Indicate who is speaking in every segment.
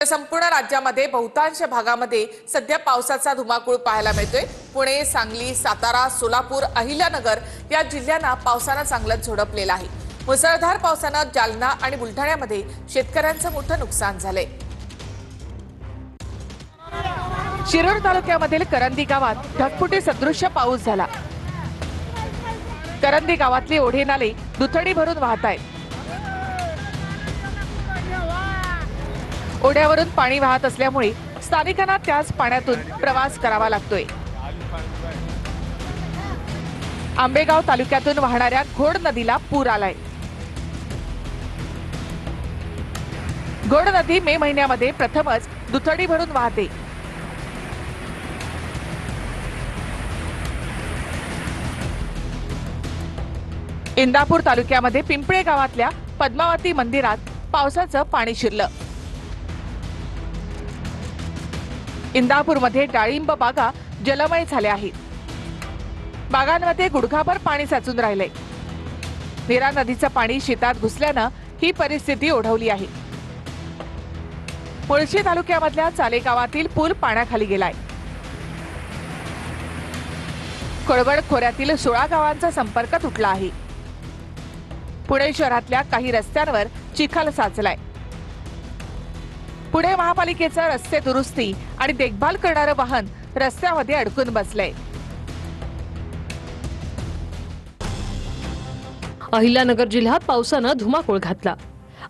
Speaker 1: संपूर्ण राज्यामध्ये बहुतांश भागामध्ये सध्या पावसाचा धुमाकूळ पाहायला मिळतोय। पुणे, सांगली, सातारा, सोलापूर, अहिल्यानगर या जिल्ह्यांना पावसाने चांगलंच झोडपलेलं आहे। मुसळधार पावसाने जालना आणि बुलढाण्यामध्ये शेतकऱ्यांचं मोठं नुकसान झालंय। शिरूर तालुक्यामधील करंदी गावात ढगफुटी सदृश्य पाऊस झाला। करंदी गावातली ओढे नाले दुथडी भरून वाहत आहेत। ओढ्यावरून पाणी वाहत असल्यामुळे स्थानिकांना त्याच पाण्यातून प्रवास करावा लागतोय। आंबेगाव तालुक्यातून वाहणाऱ्या घोड नदीला पूर आलाय। घोड नदी मे महिन्यामध्ये प्रथमच दुथडी भरून वाहते। इंदापूर तालुक्यामध्ये पिंपळे गावातल्या पद्मावती मंदिरात पावसाचं पाणी शिरलं। इंदापूरमध्ये डाळिंब बागा जलमय झाल्या आहेत। बागांमध्ये गुडघाभर पाणी साचून राहिलंय। नीरा नदीचं पाणी शेतात घुसल्यानं ही परिस्थिती ओढवली आहे। मुळशी तालुक्यामधल्या चाले गावातील पूल पाण्याखाली गेलाय। कोळवड खोऱ्यातील 16 गावांचा संपर्क तुटला आहे। पुणे शहरातल्या काही रस्त्यांवर चिखल साचलाय। पुणे महापालिकेचं रस्ते दुरुस्ती आणि देखभाल करणारं वाहन रस्त्यामध्ये अडकून बसलंय।
Speaker 2: अहिल्यानगर जिल्ह्यात पावसानं धुमाकूळ घातला।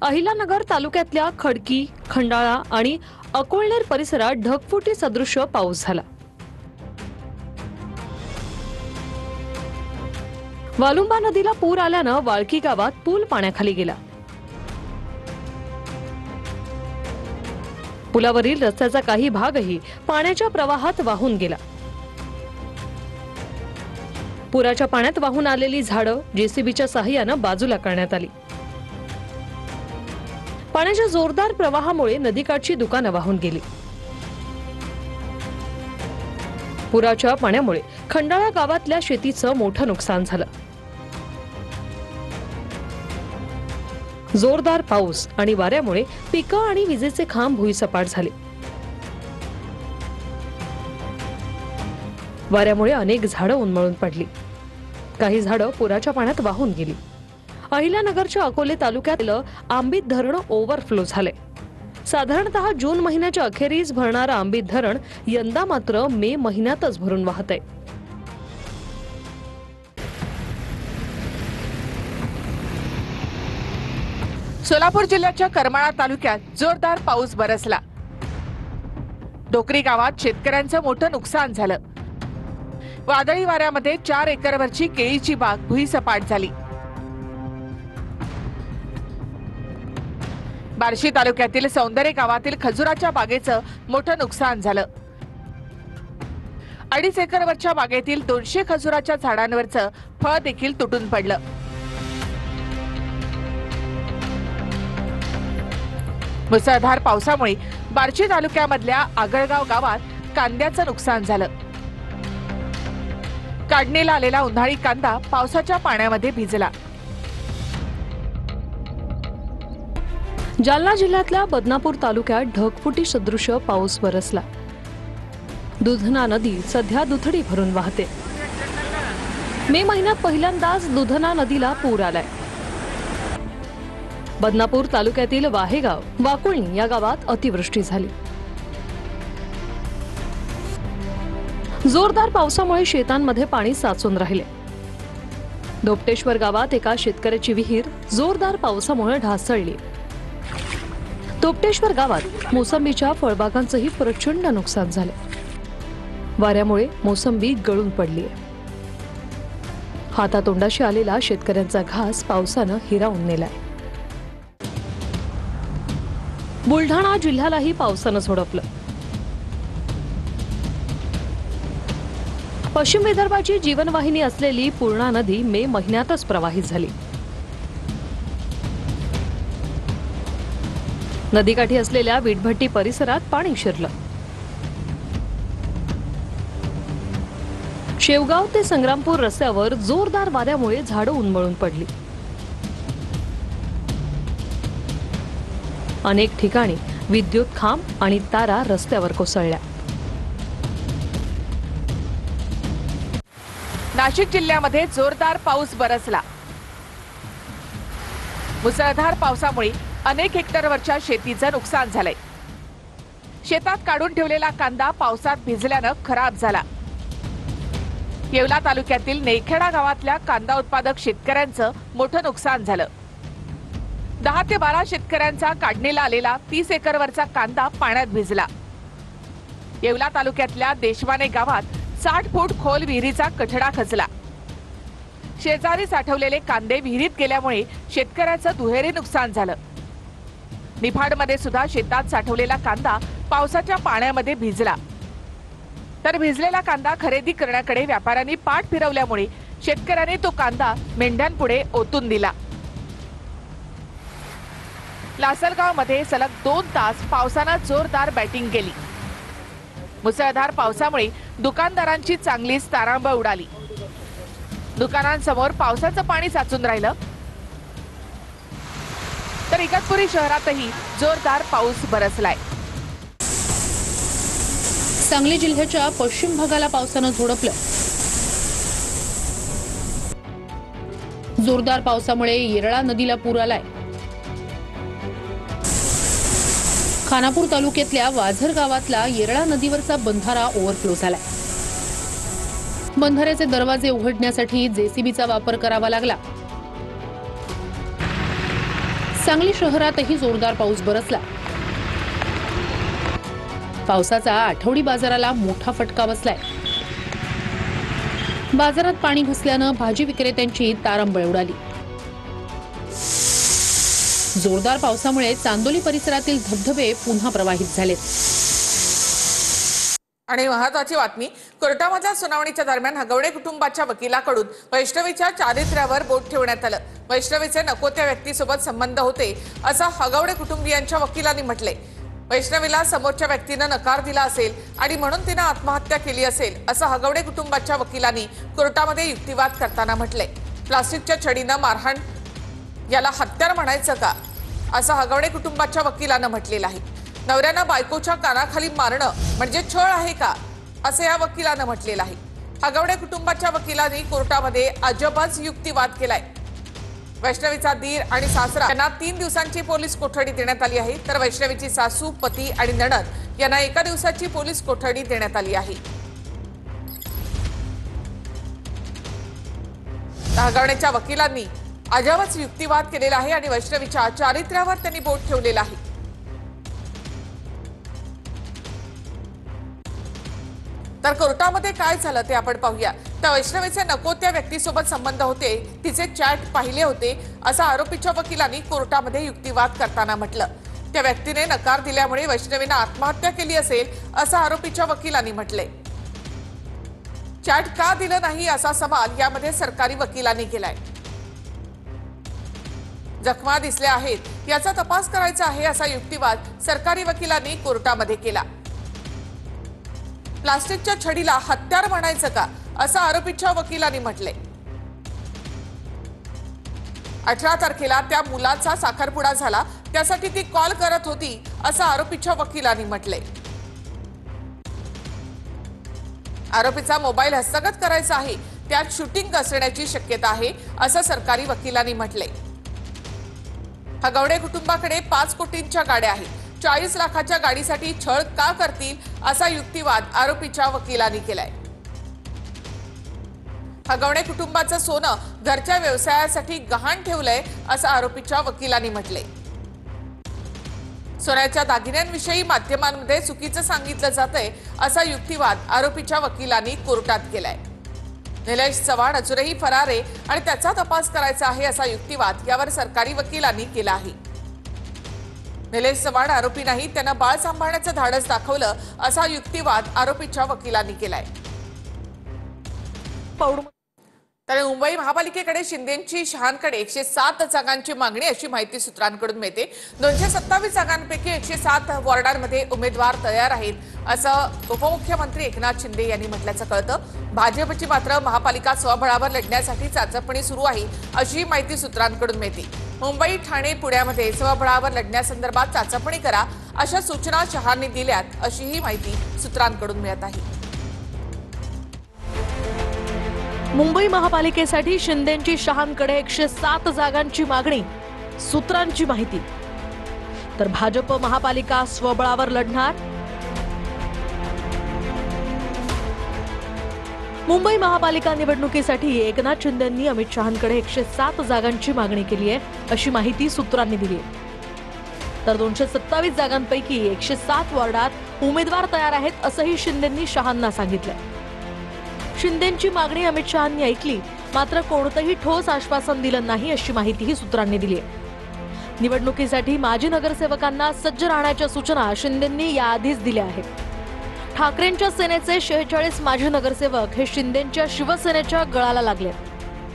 Speaker 2: अहिल्यानगर तालुक्यातल्या खडकी, खंडाळा आणि अकोळनेर परिसरात ढगफुटी सदृश्य पाऊस झाला। वालुंबा नदीला पूर आल्यानं वाळकी गावात पूल पाण्याखाली गेला। पुलावरील रस्त्याचा काही भागही पाण्याच्या प्रवाहात वाहून गेला। पुराच्या पाण्यात वाहून आलेली झाडं जेसीबीच्या सहाय्यानं बाजूला करण्यात आली। पाण्याच्या जोरदार प्रवाहामुळे नदीकाठची दुकानं वाहून गेली। पुराच्या पाण्यामुळे खंडाळा गावातल्या शेतीचं मोठं नुकसान झालं। जोरदार पाऊस आणि वाऱ्यामुळे पिकं आणि विजेचे खांब भुईसपाट झाले। वाऱ्यामुळे अनेक झाडं उन्मळून पडली। काही झाडं पुराच्या पाण्यात वाहून गेली। अहिल्यानगरच्या अकोले तालुक्यातलं आंबीत धरण ओव्हरफ्लो झाले। साधारणतः जून महिन्याच्या अखेरीस भरणारं आंबीत धरण यंदा मात्र मे महिन्यातच भरून वाहतंय।
Speaker 1: सोलापूर जिल्ह्याच्या करमाळा तालुक्यात जोरदार पाऊस बरसला। डोकरी गावात शेतकऱ्यांचं मोठं नुकसान झालं। वादळी वाऱ्यामध्ये 4 एकरवरची केळीची बाग भुईसपाट झाली। बार्शी तालुक्यातील सौंदर्य गावातील खजुराच्या बागेचं मोठं नुकसान झालं। 2.5 एकरवरच्या बागेतील 200 खजुराच्या झाडांवरचं फळ देखील तुटून पडलं। मुसळधार पावसामुळे बार्शी तालुक्यामधल्या आगळगाव गावात कांद्याचं नुकसान झालं। काढणीला आलेला उन्हाळी कांदा पावसाच्या पाण्यामध्ये भिजला।
Speaker 2: जालना जिल्ह्यातल्या बदनापूर तालुक्यात ढगफुटी सदृश्य पाऊस बरसला। दुधना नदी सध्या दुथडी भरून वाहते। मे महिन्यात पहिल्यांदाच दुधना नदीला पूर आलाय। बदनापूर तालुक्यातील वाहेगाव, वाकुळणी या गावात अतिवृष्टी झाली। जोरदार पावसामुळे शेतांमध्ये पाणी साचून राहिले। धोपटेश्वर गावात एका शेतकऱ्याची विहीर जोरदार पावसामुळे ढासळली। धोपटेश्वर गावात मोसंबीच्या फळबागांचंही प्रचंड नुकसान झाले। वाऱ्यामुळे मोसंबी गळून पडली आहे। हातातोंडाशी आलेला शेतकऱ्यांचा घास पावसानं हिरावून नेलाय। बुलढाणा जिल्ह्यालाही पावसानं झोडपलं। पश्चिम विदर्भाची जीवनवाहिनी असलेली पूर्णा नदी मे महिन्यातच प्रवाहित झाली। नदीकाठी असलेल्या विटभट्टी परिसरात पाणी शिरलं। शेवगाव ते संग्रामपूर रस्त्यावर जोरदार वाऱ्यामुळे झाडं उन्मळून पडली। अनेक ठिकाणी विद्युत खांब आणि तारा रस्त्यावर कोसळल्या.
Speaker 1: नाशिक जिल्ह्यामध्ये जोरदार पाऊस बरसला. मुसळधार पावसामुळे अनेक हेक्टरवरच्या शेतीचं नुकसान झालंय. शेतात काढून ठेवलेला कांदा पावसात भिजल्यानं खराब झाला. येवला तालुक्यातील नेखेडा गावातल्या कांदा उत्पादक शेतकऱ्यांचं मोठं नुकसान झालं. 10 ते 12 शेतकऱ्यांचा काढणीला आलेला 30 एकरवरचा कांदा पाण्यात भिजला. येवला तालुक्यातल्या देशवाने गावात 60 फूट खोल विहिरीचा कठडा खचला. शेजारी साठवलेले कांदे विहिरीत गेल्यामुळे शेतकऱ्याचं दुहेरी नुकसान झालं. निफाडमध्ये सुद्धा शेतात साठवलेला कांदा पावसाच्या पाण्यामध्ये भिजला. तर भिजलेला कांदा खरेदी करण्याकडे व्यापाऱ्यांनी पाठ फिरवल्यामुळे शेतकऱ्यांनी तो कांदा मेंढ्यांपुढे ओतून दिला. लासलगावमध्ये सलग 2 तास पावसानं जोरदार बॅटिंग केली. मुसळधार पावसामुळे दुकानदारांची चांगलीच तारांबळ उडाली. दुकानांसमोर पावसाचं पाणी साचून राहिलं. तर इगतपुरी शहरातही जोरदार पाऊस बरसलाय.
Speaker 3: सांगली जिल्ह्याच्या पश्चिम भागाला पावसानं झोडपलं. जोरदार पावसामुळे येरळा नदीला पूर आलाय. खानापूर तालुक्यातल्या वाझर गावातला येरळा नदीवरचा बंधारा ओव्हरफ्लो झालाय. बंधाऱ्याचे दरवाजे उघडण्यासाठी जेसीबीचा वापर करावा लागला. सांगली शहरातही जोरदार पाऊस बरसला. पावसाचा आठवडी बाजाराला मोठा फटका बसलाय. बाजारात पाणी घुसल्यानं भाजी विक्रेत्यांची तारंबळ उडाली. जोरदार पावसामुळे चांदोली परिसरातील धबधबे पुन्हा प्रवाहित झालेत.
Speaker 1: आणि महत्वाची बातमी, कोर्टामधल्या सुनावणीच्या दरम्यान हगवणे कुटुंबाच्या वकिलाकडून वैष्णवीच्या चारित्र्यावर बोट ठेवण्यात आलं. वैष्णवीचे नको त्या व्यक्तीसोबत संबंध होते असं हगवणे कुटुंबियांच्या वकिलांनी म्हटले. वैष्णवीला समोरच्या व्यक्तीनं नकार दिला असेल आणि म्हणून तिनं आत्महत्या केली असेल असं हगवणे कुटुंबाच्या वकिलांनी कोर्टामध्ये युक्तिवाद करताना म्हटले. प्लास्टिकच्या छडीनं मारहाण याला हत्यार म्हणायचं का असं हगवणे कुटुंबाच्या वकिलांनं म्हटलेलं आहे. नवऱ्यानं बायकोच्या कानाखाली मारणं म्हणजे छळ आहे का असं या वकिलानं म्हटलेलं आहे. हगवणे कुटुंबाच्या वकिलांनी कोर्टामध्ये अजबच युक्तिवाद केलाय. वैष्णवीचा दीर आणि सासरा यांना 3 दिवसांची पोलीस कोठडी देण्यात आली आहे. तर वैष्णवीची सासू, पती आणि नणंद यांना 1 दिवसाची पोलीस कोठडी देण्यात आली आहे. हगवणेच्या वकिलांनी अजबच युक्तिवाद केलेला आहे आणि वैष्णवीच्या चारित्र्यावर त्यांनी बोट ठेवलेला आहे. तर कोर्टामध्ये काय झालं ते आपण पाहूया. त्या वैष्णवीचे नको त्या व्यक्तीसोबत संबंध होते, तिचे चॅट पाहिले होते असं आरोपीच्या वकिलांनी कोर्टामध्ये युक्तिवाद करताना म्हटलं. त्या व्यक्तीने नकार दिल्यामुळे वैष्णवीनं आत्महत्या केली असेल असं आरोपीच्या वकिलांनी म्हटले. चॅट का दिलं नाही असा सवाल यामध्ये सरकारी वकिलांनी केलाय. जखमा दिसल्या आहेत याचा तपास करायचा आहे असा युक्तिवाद सरकारी वकिलांनी कोर्टामध्ये केला. प्लास्टिकच्या छडीला हत्यार म्हणायचं का असं आरोपीच्या वकिलांनी म्हटले. 18 तारखेला त्या मुलाचा साखरपुडा झाला, त्यासाठी ती कॉल करत होती असं आरोपीच्या वकिलांनी म्हटले. आरोपीचा मोबाईल हस्तगत करायचा आहे, त्यात शूटिंग असण्याची शक्यता आहे असं सरकारी वकिलांनी म्हटले. हगवणे कुटुंबाकडे 5 कोटींच्या गाड्या आहेत. 40 लाखाच्या गाडीसाठी छळ का करतील असा युक्तिवाद आरोपीच्या वकिलांनी केलाय. हगवणे कुटुंबाचं सोनं घरच्या व्यवसायासाठी गहाण ठेवलंय असं आरोपीच्या वकिलांनी म्हटले. सोन्याच्या दागिन्यांविषयी माध्यमांमध्ये चुकीचं सांगितलं जातंय असा युक्तिवाद आरोपीच्या वकिलांनी कोर्टात केलाय. निलेश चव्हाण अजूनही फरार आहे आणि त्याचा तपास करायचा आहे असा युक्तिवाद यावर सरकारी वकिलांनी केला आहे. निलेश चव्हाण आरोपी नाही, त्यांना बाळ सांभाळण्याचं धाडस दाखवलं असा युक्तिवाद आरोपीच्या वकिलांनी केलाय. तर मुंबई महापालिकेकडे शिंदेंची शहांकडे 107 जागांची मागणी अशी माहिती सूत्रांकडून मिळते. 227 जागांपैकी 107 वॉर्डांमध्ये उमेदवार तयार आहेत असं उपमुख्यमंत्री एकनाथ शिंदे यांनी म्हटल्याचं कळतं. भाजपची मात्र महापालिका स्वबळावर लढण्यासाठी चाचपणी सुरू आहे, अशी माहिती सूत्रांकडून मिळते. मुंबई, ठाणे, पुण्यामध्ये स्वबळावर लढण्यासंदर्भात चाचपणी करा, अशा सूचना शहांनी दिल्यात, अशीही माहिती सूत्रांकडून मिळत आहे.
Speaker 2: मुंबई महापालिकेसाठी शिंदेंची शहांकडे 107 जागांची मागणी, सूत्रांची माहिती. तर भाजप महापालिका स्वबळावर लढणार. मुंबई महापालिका निवडणुकीसाठी एकनाथ शिंदेंनी अमित शहांकडे 107 जागांची मागणी केली आहे, अशी माहिती सूत्रांनी दिली आहे. तर 227 जागांपैकी 107 वॉर्डात उमेदवार तयार आहेत, असंही शिंदेंनी शहांना सांगितलंय. शिंदेंची मागणी अमित शहांनी ऐकली, मात्र कोणतंही ठोस आश्वासन दिलं नाही, अशी माहितीही सूत्रांनी दिली आहे. निवडणुकीसाठी माजी नगरसेवकांना सज्ज राहण्याच्या सूचना शिंदेंनी याआधीच दिल्या आहेत. ठाकरेंच्या सेनेचे 46 माजी नगरसेवक हे शिंदेंच्या शिवसेनेच्या गळाला लागले.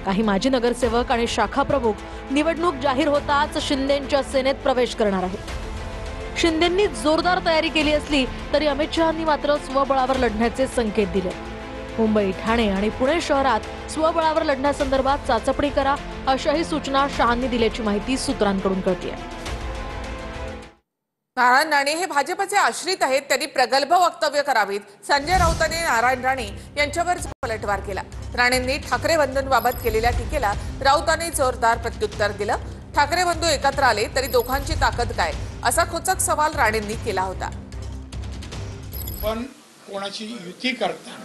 Speaker 2: काही माजी नगरसेवक आणि शाखा प्रमुख निवडणूक जाहीर होताच शिंदेंच्या सेनेत प्रवेश करणार आहेत. शिंदेंनी जोरदार तयारी केली असली तरी अमित शहांनी मात्र स्वबळावर लढण्याचे संकेत दिले. मुंबई, ठाणे आणि पुणे शहरात स्वबळावर लढण्यासंदर्भात चाचपणी करा, अशाही सूचना शहांनी दिल्याची माहिती सूत्रांकडून कळतेय.
Speaker 1: नारायण राणे हे भाजपचे आश्रित आहेत, त्यांनी प्रगल्भ वक्तव्य करावीत. संजय राऊतांनी नारायण राणे यांच्यावर पलटवार केला. राणेंनी ठाकरे बंधूंबाबत केलेल्या टीकेला राऊतांनी जोरदार प्रत्युत्तर दिलं. ठाकरे बंधू एकत्र आले तरी दोघांची ताकद काय, असा खोचक सवाल राणेंनी केला होता.
Speaker 4: पण कोणाची युती करताना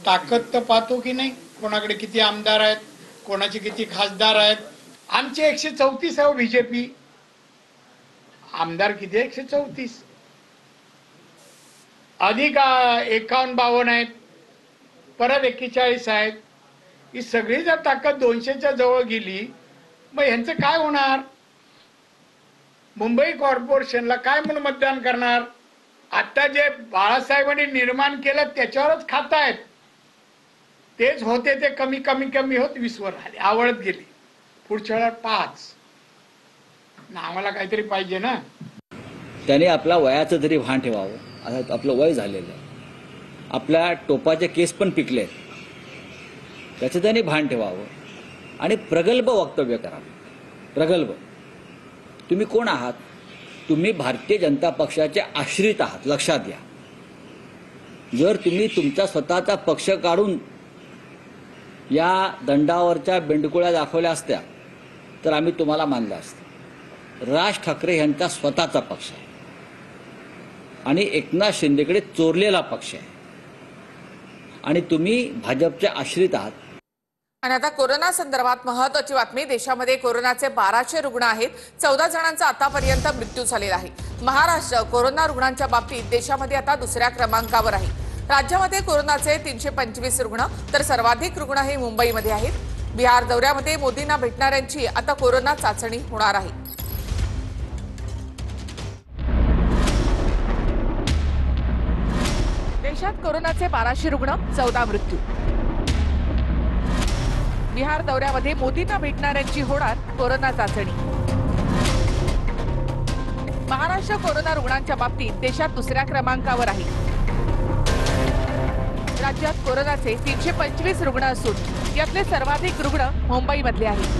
Speaker 4: ताकद तर पाहतो की नाही, कोणाकडे किती आमदार आहेत, कोणाचे किती खासदार आहेत. आमचे 134 आहे बीजेपी, आमदार किती 134, अधिक 51-52 आहेत, परत 41 आहेत. ही सगळी जर ताकद 200च्या जवळ गेली, मग ह्यांचं काय होणार? मुंबई कॉर्पोरेशनला काय म्हणून मतदान करणार? आता जे बाळासाहेबांनी निर्माण केलं त्याच्यावरच खात आहेत. तेच होते ते कमी कमी कमी होत 20 वर आले, आवडत गेले. पुढच्या वेळेला 5. आम्हाला काहीतरी पाहिजे ना.
Speaker 5: त्याने आपला वयाचं तरी भान ठेवावं. आता आपलं वय झालेलं आहे, आपल्या टोपाचे केस पण पिकले, त्याचं त्याने भान ठेवावं आणि प्रगल्भ वक्तव्य करावं. प्रगल्भ. तुम्ही कोण आहात? तुम्ही भारतीय जनता पक्षाचे आश्रित आहात, लक्षात घ्या. जर तुम्ही तुमचा स्वतःचा पक्ष काढून या दंडावरच्या बेंडकुळ्या दाखवल्या असत्या तर आम्ही तुम्हाला मानलं असतं. राज ठाकरे यांचा स्वतःचा पक्ष आहे आणि एकनाथ शिंदेकडे चोरलेला पक्ष आहे आणि तुम्ही भाजपचे आश्रित आहात.
Speaker 1: आणि आता कोरोना संदर्भात महत्त्वाची बातमी. देशामध्ये कोरोनाचे 1200 रुग्ण आहेत. 14 जणांचा आतापर्यंत मृत्यू झालेला आहे. महाराष्ट्र कोरोना रुग्णांच्या बाबतीत देशामध्ये आता दुसऱ्या क्रमांकावर आहे. राज्यामध्ये कोरोनाचे 325 रुग्ण तर सर्वाधिक रुग्ण हे मुंबईमध्ये आहेत. बिहार दौऱ्यामध्ये मोदींना भेटणाऱ्यांची आता कोरोना चाचणी होणार आहे. देशात कोरोनाचे 1200 रुग्ण, 14 मृत्यू. बिहार दौऱ्यामध्ये मोदींना भेटणाऱ्यांची होणार कोरोना चाचणी. महाराष्ट्र कोरोना रुग्णांच्या बाबतीत देशात दुसऱ्या क्रमांकावर आहे. राज्यात कोरोनाचे 325 रुग्ण असून यातले सर्वाधिक रुग्ण मुंबईमधले आहेत.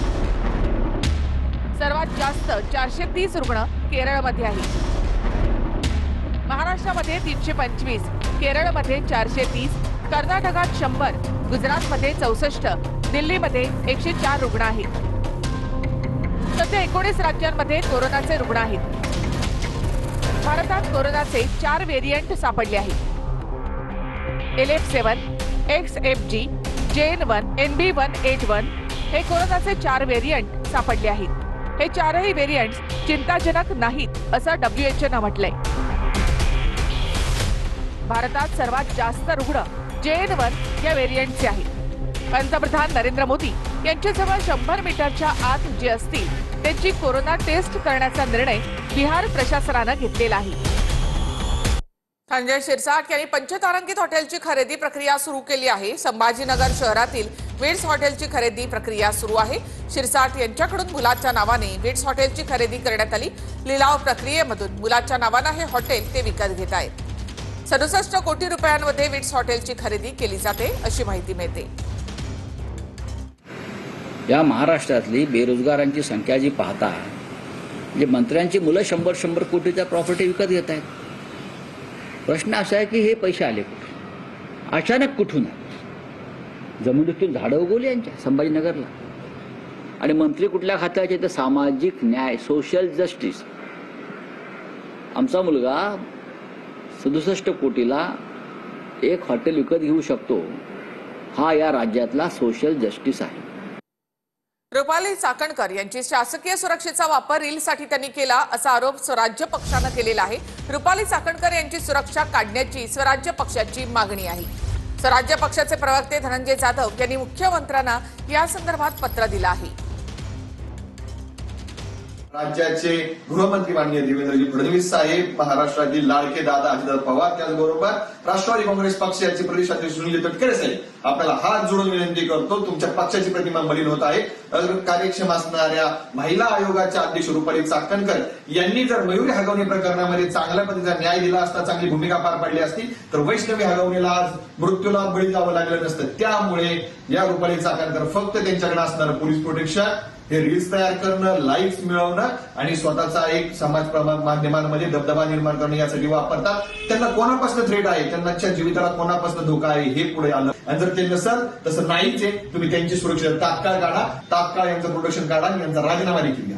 Speaker 1: सर्वात जास्त 430 रुग्ण केरळमध्ये आहेत. महाराष्ट्रामध्ये 325, केरळमध्ये 430, कर्नाटकात 100, गुजरातमध्ये 64, दिल्लीमध्ये 104 रुग्ण आहेत. सध्या 19 राज्यांमध्ये कोरोनाचे रुग्ण आहेत. भारतात कोरोनाचे 4 व्हेरियंट सापडले आहेत. LF7, XFG, JN1, NB181 हे कोरोनाचे 4 व्हेरियंट सापडले आहेत. हे 4ही व्हेरियंट्स चिंताजनक नाहीत असं WHO म्हटलंय. भारतात सर्वात जास्त रुग्ण JN1 या व्हेरियंटचे आहेत. पंतप्रधान नरेंद्र मोदी यांच्याजवळ 100 मीटरच्या आत जे असतील त्यांची कोरोना टेस्ट करण्याचा निर्णय बिहार प्रशासनानं घेतलेला आहे. संजय शिरसाट यांनी पंचतारांकित हॉटेलची खरेदी प्रक्रिया सुरू केली आहे. संभाजीनगर शहरातील विट्स हॉटेलची खरेदी प्रक्रिया सुरू आहे. शिरसाट यांच्याकडून मुलाच्या नावाने विट्स हॉटेलची खरेदी करण्यात आली. लिलाव प्रक्रियेमधून मुलाच्या नावाने हे हॉटेल ते विकत घेत आहेत. 67 कोटी रुपयांमध्ये विट्स हॉटेलची खरेदी केली जाते अशी माहिती मिळते.
Speaker 5: या महाराष्ट्रातली बेरोजगारांची संख्या जी पाहता म्हणजे मंत्र्यांची मुलं 100 कोटीचा प्रॉपर्टी विकत घेत आहेत. प्रश्न असा आहे की हे पैसे आले कुठून, अचानक कुठून आले? जमिनीतून झाडं उगवली यांच्या संभाजीनगरला. आणि मंत्री कुठल्या खात्याचे? तर सामाजिक न्याय, सोशल जस्टिस. आमचा मुलगा 67 कोटीला एक हॉटेल विकत घेऊ शकतो, हा या राज्यातला सोशल जस्टिस आहे.
Speaker 1: रुपाली चाकणकर यांची शासकीय सुरक्षेचा वापर रीलसाठी त्यांनी केला असा आरोप स्वराज्य पक्षानं केलेला आहे. रुपाली चाकणकर यांची सुरक्षा काढण्याची स्वराज्य पक्षाची मागणी आहे. स्वराज्य पक्षाचे प्रवक्ते धनंजय जाधव यांनी मुख्यमंत्र्यांना या संदर्भात पत्र दिलं आहे.
Speaker 6: राज्याचे गृहमंत्री माननीय देवेंद्रजी फडणवीस साहेब, महाराष्ट्रातील लाडके दादा अजितदादा पवार, त्याचबरोबर राष्ट्रवादी काँग्रेस पक्षाचे प्रदेशाध्यक्ष सुनील तटकरे साहेब, आपल्याला हात जोडून विनंती करतो. तुमच्या पक्षाची प्रतिमा मलिन होत आहे. कार्यक्षम असणाऱ्या महिला आयोगाच्या अध्यक्ष रुपाली चाकणकर यांनी जर मयुरी हगवणे प्रकरणामध्ये चांगल्या पद्धतीचा न्याय दिला असता, चांगली भूमिका पार पाडली असती, तर वैष्णवी हगवणेला आज मृत्यूला बळी जावं लागलं नसतं. त्यामुळे या रुपाली चाकणकर फक्त त्यांच्याकडे असणारं पोलीस प्रोटेक्शन, हे रील्स तयार करणं, लाईक्स मिळवणं आणि स्वतःचा एक समाज माध्यमांमध्ये दबदबा निर्माण करणं यासाठी वापरतात. त्यांना कोणापासून थ्रेट आहे, त्यांच्या जीविताला कोणापासून धोका आहे हे पुढे आलं. आणि जर ते नसेल तसं नाहीच आहे, तुम्ही त्यांची सुरक्षा तात्काळ काढा, तात्काळ यांचं प्रोटेक्शन काढा आणि यांचा राजीनामा देखील घ्या.